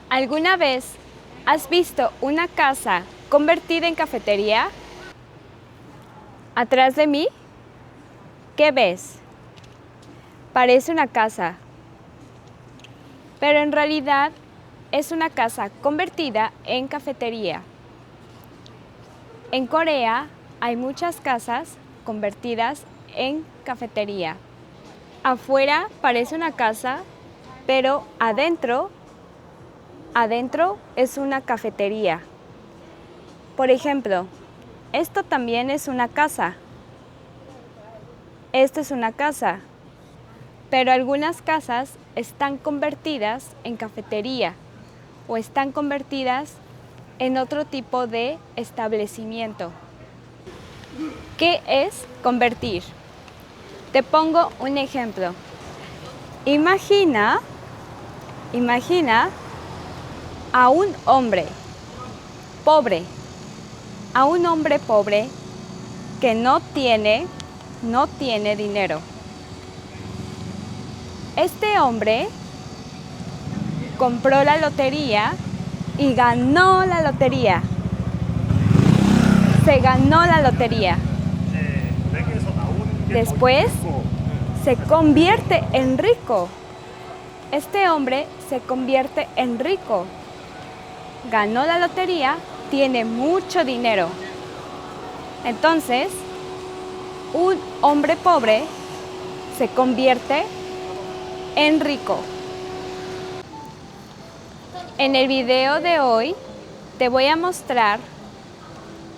¿Alguna vez has visto una casa convertida en cafetería? Atrás de mí, ¿qué ves? Parece una casa, pero en realidad es una casa convertida en cafetería. En Corea hay muchas casas convertidas en cafetería. Afuera parece una casa, pero adentro es una cafetería. Por ejemplo, esto también es una casa. Esto es una casa, pero algunas casas están convertidas en cafetería o están convertidas en otro tipo de establecimiento. ¿Qué es convertir? Te pongo un ejemplo. Imagina a un hombre pobre, que no tiene dinero. Este hombre compró la lotería y ganó la lotería. Se ganó la lotería. Después se convierte en rico. Este hombre se convierte en rico. Ganó la lotería, tiene mucho dinero. Entonces, un hombre pobre se convierte en rico. En el video de hoy te voy a mostrar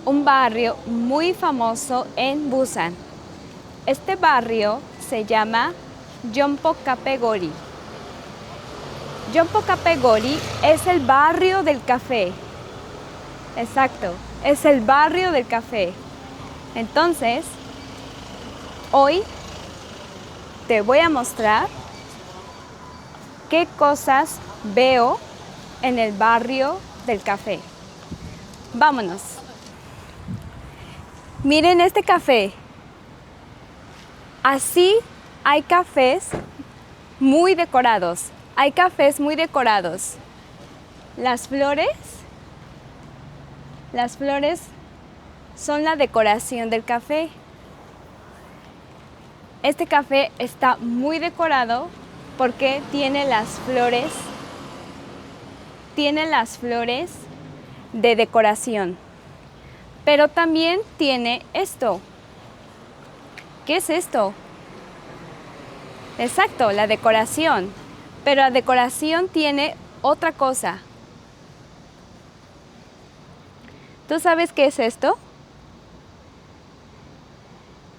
un barrio muy famoso en Busan. Este barrio se llama Yeonpokapegori. Yeonpokapegori es el barrio del café. Exacto, es el barrio del café. Entonces, hoy te voy a mostrar qué cosas veo en el barrio del café. Vámonos. Miren este café. Así hay cafés muy decorados. Hay cafés muy decorados. Las flores son la decoración del café. Este café está muy decorado porque tiene las flores de decoración. Pero también tiene esto. ¿Qué es esto? Exacto, la decoración. Pero la decoración tiene otra cosa. ¿Tú sabes qué es esto?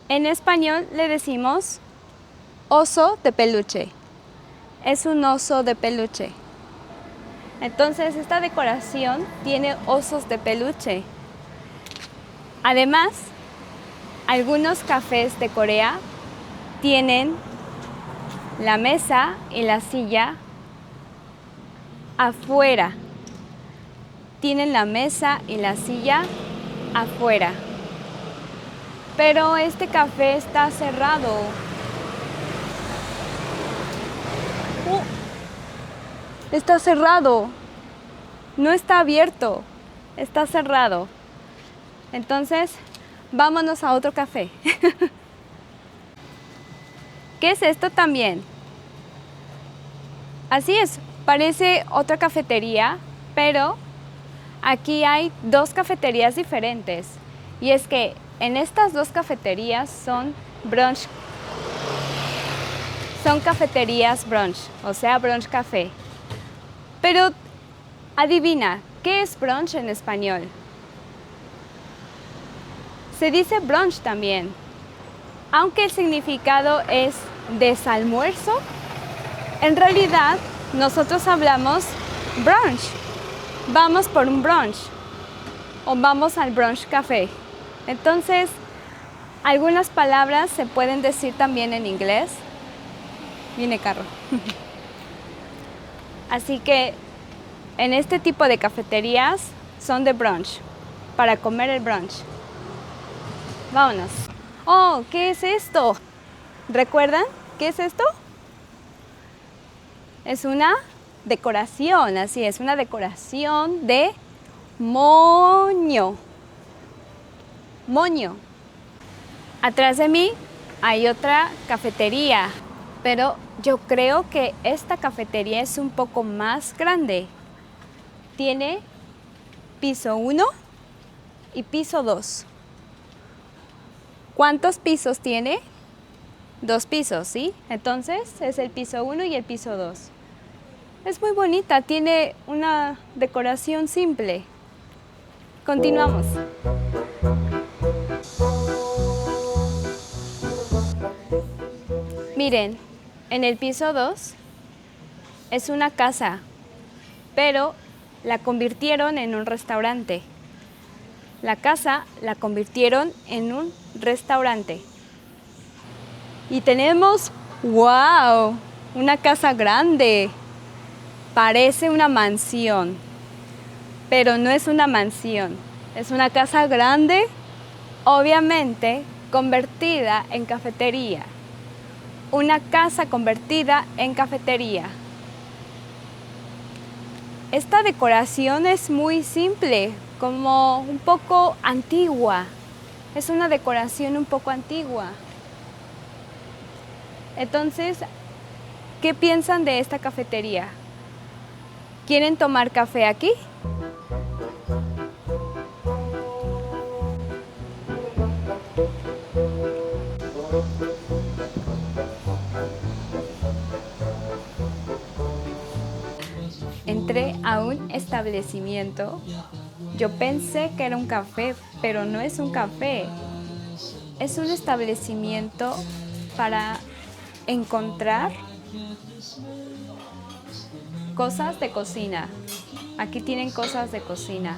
En español le decimos oso de peluche. Es un oso de peluche. Entonces, esta decoración tiene osos de peluche. Además, algunos cafés de Corea tienen la mesa y la silla afuera. Tienen la mesa y la silla afuera. Pero este café está cerrado. Está cerrado. No está abierto. Está cerrado. Entonces, vámonos a otro café. ¿Qué es esto también? Así es, parece otra cafetería, pero aquí hay dos cafeterías diferentes. Y es que en estas dos cafeterías son cafeterías brunch, o sea, brunch café. Pero adivina, ¿qué es brunch en español? Se dice brunch también, aunque el significado es desalmuerzo. En realidad, nosotros hablamos brunch. Vamos por un brunch o vamos al brunch café. Entonces, algunas palabras se pueden decir también en inglés. Viene carro. Así que en este tipo de cafeterías son de brunch, para comer el brunch. Vámonos. Oh, ¿qué es esto? ¿Recuerdan qué es esto? Es una decoración, así es, una decoración de moño. Moño. Atrás de mí hay otra cafetería, pero yo creo que esta cafetería es un poco más grande. Tiene piso 1 y piso 2. ¿Cuántos pisos tiene? 2 pisos, ¿sí? Entonces es el piso 1 y el piso 2. Es muy bonita, tiene una decoración simple. Continuamos. Miren, en el piso 2 es una casa, pero la convirtieron en un restaurante. La casa la convirtieron en un restaurante. Y tenemos, ¡wow!, una casa grande. Parece una mansión, pero no es una mansión. Es una casa grande, obviamente convertida en cafetería. Una casa convertida en cafetería. Esta decoración es muy simple, como un poco antigua. Es una decoración un poco antigua. Entonces, ¿qué piensan de esta cafetería? ¿Quieren tomar café aquí? Entré a un establecimiento. Yo pensé que era un café, pero no es un café. Es un establecimiento para encontrar cosas de cocina. Aquí tienen cosas de cocina.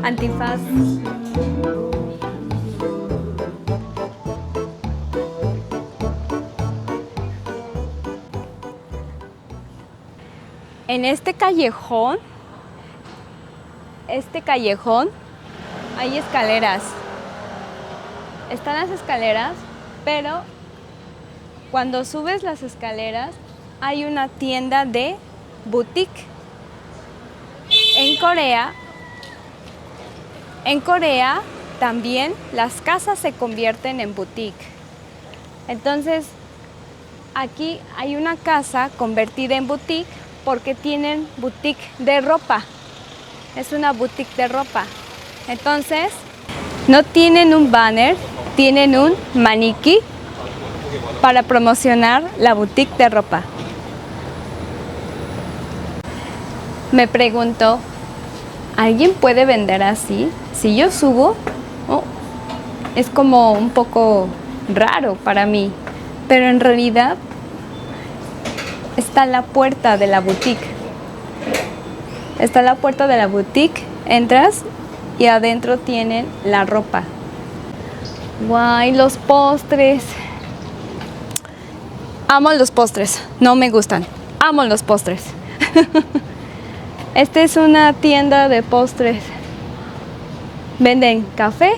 Antifaz. En este callejón hay escaleras. Están las escaleras, pero cuando subes las escaleras hay una tienda de boutique. En Corea también las casas se convierten en boutique. Entonces, aquí hay una casa convertida en boutique porque tienen boutique de ropa. Es una boutique de ropa. Entonces, no tienen un banner, tienen un maniquí para promocionar la boutique de ropa. Me pregunto, ¿alguien puede vender así? Si yo subo, es como un poco raro para mí, pero en realidad está la puerta de la boutique. Está la puerta de la boutique, entras y adentro tienen la ropa. ¡Guay! Los postres. Amo los postres, no me gustan. Amo los postres. Esta es una tienda de postres. Venden café,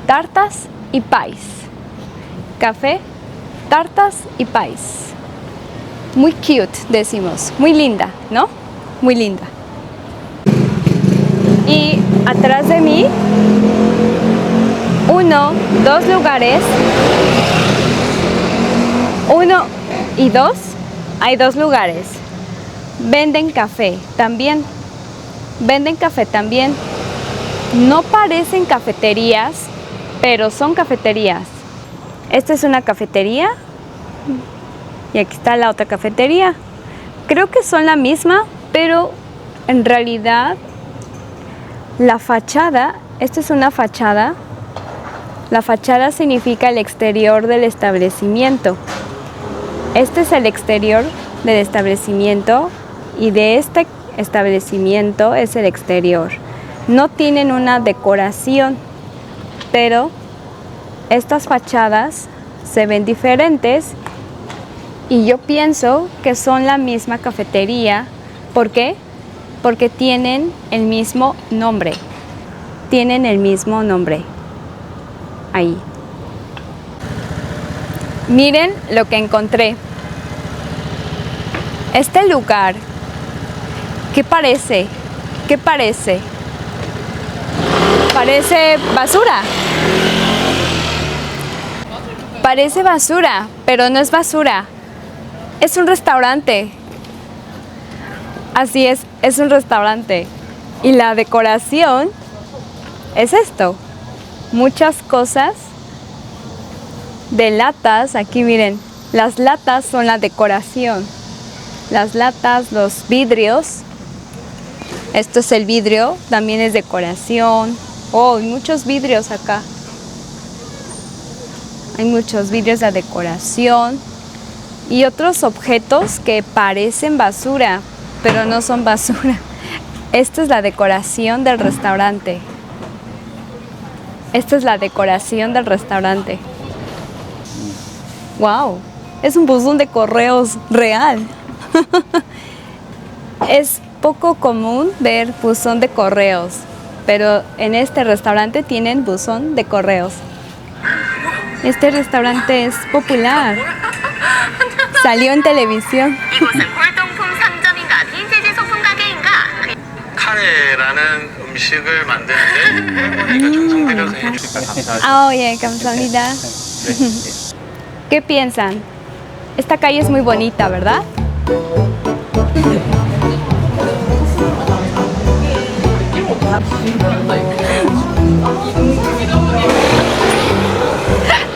tartas y pies. Café, tartas y pies. Muy cute, decimos. Muy linda, ¿no? Muy linda. Y atrás de mí, 2 lugares. 1 y 2. Hay 2 lugares. Venden café también. No parecen cafeterías, pero son cafeterías. Esta es una cafetería. Y aquí está la otra cafetería. Creo que son la misma, pero en realidad la fachada, esta es una fachada. La fachada significa el exterior del establecimiento. Este es el exterior del establecimiento y de este establecimiento es el exterior. No tienen una decoración, pero estas fachadas se ven diferentes y yo pienso que son la misma cafetería. ¿Por qué? porque tienen el mismo nombre. Tienen el mismo nombre. Ahí. Miren lo que encontré. Este lugar, ¿qué parece? ¿Qué parece? Parece basura. Parece basura, pero no es basura. Es un restaurante. Así es un restaurante. Y la decoración es esto. Muchas cosas de latas. Aquí miren, las latas son la decoración. Las latas, los vidrios. Esto es el vidrio, también es decoración. Oh, hay muchos vidrios acá. Hay muchos vidrios de decoración. Y otros objetos que parecen basura, pero no son basura. Esta es la decoración del restaurante. Esta es la decoración del restaurante. ¡Wow! Es un buzón de correos real. Es poco común ver buzón de correos, pero en este restaurante tienen buzón de correos. Este restaurante es popular. Salió en televisión. 카레라는 음식을 만드는데 이거 정성들여서 Ah, oye, 감사합니다. ¿Qué piensan? Esta calle es muy bonita, ¿verdad?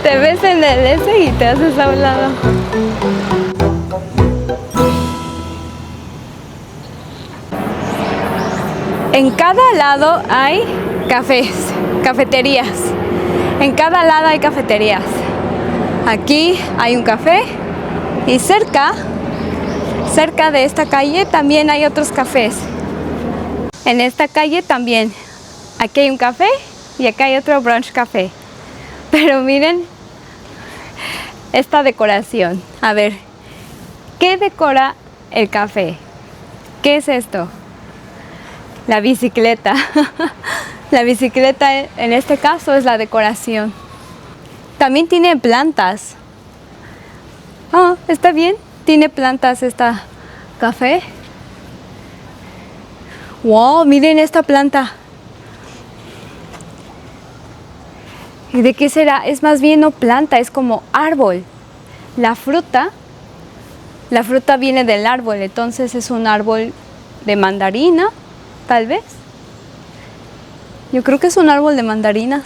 Te ves en el ese y te haces a un lado. En cada lado hay cafés, cafeterías. En cada lado hay cafeterías. Aquí hay un café y cerca de esta calle también hay otros cafés. En esta calle también. Aquí hay un café y acá hay otro brunch café. Pero miren esta decoración. A ver, ¿qué decora el café? ¿Qué es esto? La bicicleta. La bicicleta en este caso es la decoración. También tiene plantas. Oh, está bien. Tiene plantas esta café. Wow, miren esta planta. ¿Y de qué será? Es más bien no planta, es como árbol. La fruta viene del árbol, entonces es un árbol de mandarina, tal vez. Yo creo que es un árbol de mandarinas.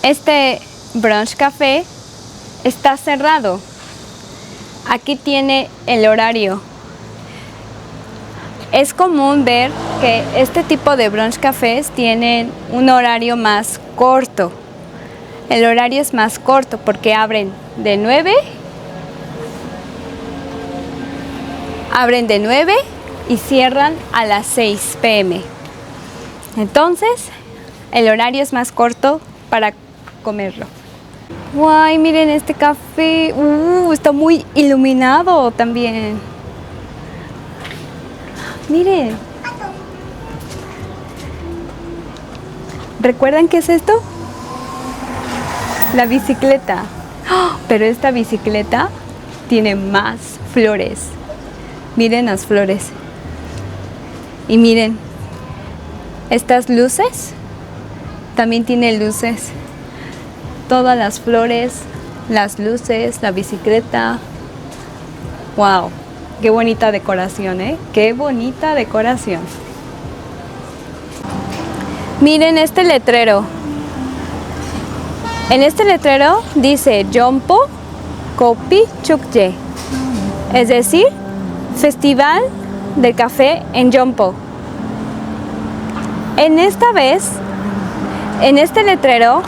Este brunch café está cerrado. Aquí tiene el horario. Es común ver que este tipo de brunch cafés tienen un horario más corto. El horario es más corto porque abren de 9 y cierran a las 6 p.m. Entonces, el horario es más corto para comerlo. ¡Guay! Miren este café. Está muy iluminado también. Miren. ¿Recuerdan qué es esto? La bicicleta. ¡Oh! Pero esta bicicleta tiene más flores. Miren las flores. Y miren, estas luces también tiene luces. Todas las flores, las luces, la bicicleta. ¡Wow! Qué bonita decoración, ¿eh? Qué bonita decoración. Miren este letrero. En este letrero dice Jompo Kopi Chukje, es decir, Festival del Café en Jompo. En este letrero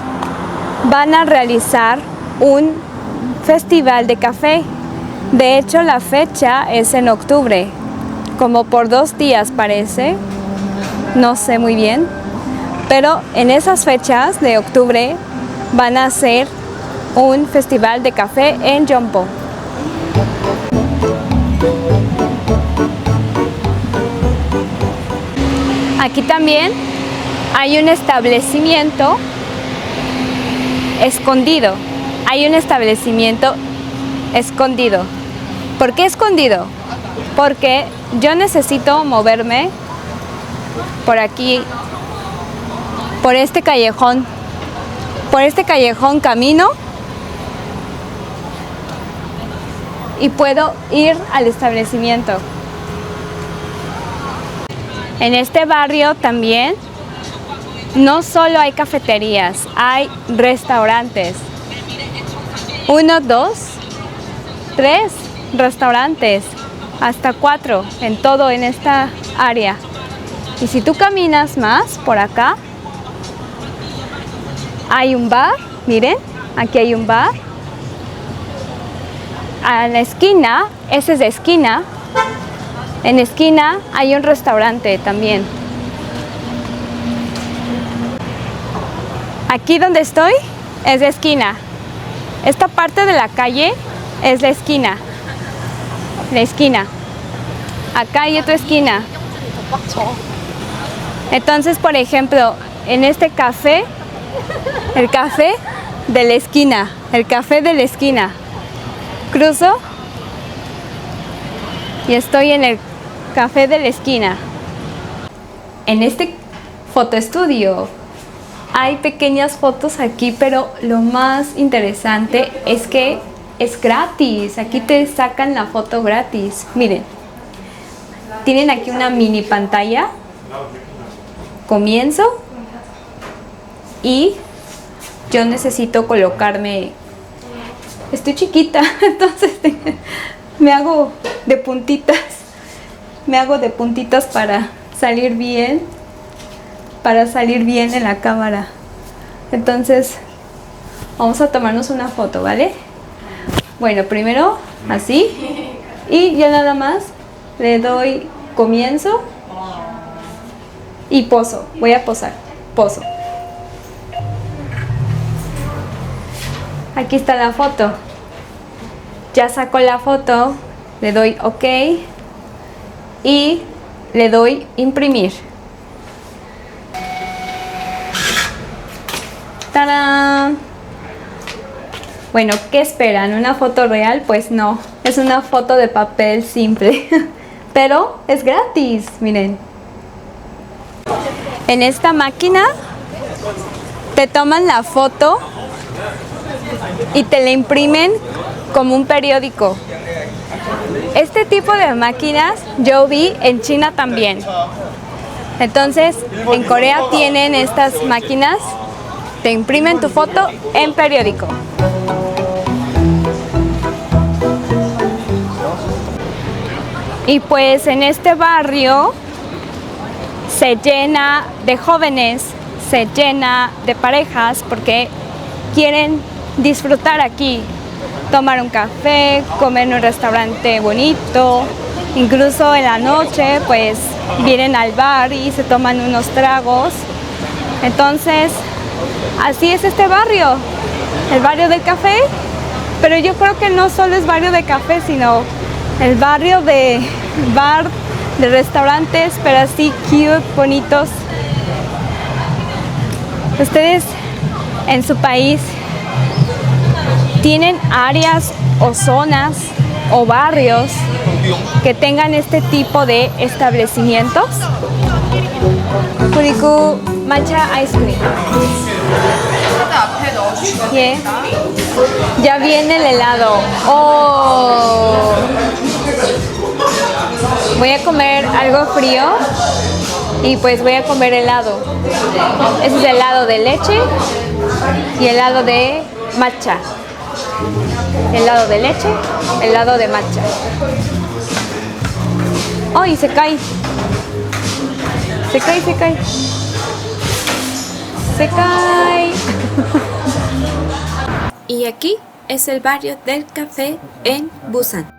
van a realizar un festival de café. De hecho, la fecha es en octubre, como por 2 días parece, no sé muy bien, pero en esas fechas de octubre van a hacer un festival de café en Jompo. Aquí también hay un establecimiento escondido. Hay un establecimiento escondido. ¿Por qué escondido? Porque yo necesito moverme por aquí, por este callejón. Por este callejón camino y puedo ir al establecimiento. En este barrio también no solo hay cafeterías, hay restaurantes. 1, 2, 3 restaurantes, hasta 4 en todo en esta área. Y si tú caminas más por acá, hay un bar, miren, aquí hay un bar. A la esquina, ese es de esquina. En esquina hay un restaurante también. Aquí donde estoy es de esquina. Esta parte de la calle es la esquina. La esquina. Acá hay otra esquina. Entonces, por ejemplo, en este café, el café de la esquina, el café de la esquina. Cruzo y estoy en el café de la esquina. En este fotoestudio hay pequeñas fotos aquí, pero lo más interesante es que es gratis. Aquí te sacan la foto gratis. Miren, tienen aquí una mini pantalla. Comienzo y yo necesito colocarme. Estoy chiquita, entonces me hago de puntitas. Me hago de puntitas para salir bien en la cámara. Entonces, vamos a tomarnos una foto, ¿vale? Bueno, primero así y ya nada más le doy comienzo y poso. Voy a posar, poso. Aquí está la foto. Ya saco la foto, le doy OK y le doy imprimir. ¡Tarán! Bueno, ¿qué esperan? ¿Una foto real? Pues no, es una foto de papel simple, pero es gratis, miren. En esta máquina te toman la foto y te la imprimen como un periódico. Este tipo de máquinas yo vi en China también. Entonces, en Corea tienen estas máquinas, te imprimen tu foto en periódico. Y pues en este barrio se llena de jóvenes, se llena de parejas porque quieren disfrutar aquí, tomar un café, comer en un restaurante bonito, incluso en la noche pues vienen al bar y se toman unos tragos. Entonces, así es este barrio, el barrio del café, pero yo creo que no solo es barrio de café, sino el barrio de bar, de restaurantes, pero así cute, bonitos. Ustedes en su país tienen áreas o zonas o barrios que tengan este tipo de establecimientos. 그리고 matcha ice cream. Yeah. Ya viene el helado. Oh. Voy a comer algo frío y pues voy a comer helado. Ese es helado de leche y helado de matcha. Helado de leche, helado de matcha. ¡Ay, se cae! Se cae, se cae. Se cae. Y aquí es el barrio del café en Busan.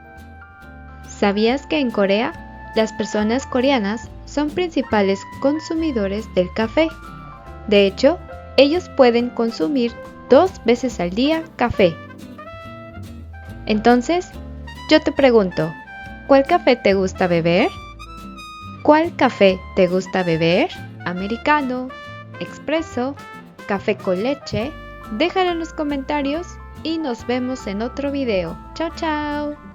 ¿Sabías que en Corea las personas coreanas son principales consumidores del café? De hecho, ellos pueden consumir 2 veces al día café. Entonces, yo te pregunto, ¿cuál café te gusta beber? ¿Cuál café te gusta beber? ¿Americano? ¿Expreso? ¿Café con leche? Déjalo en los comentarios y nos vemos en otro video. Chao, chao.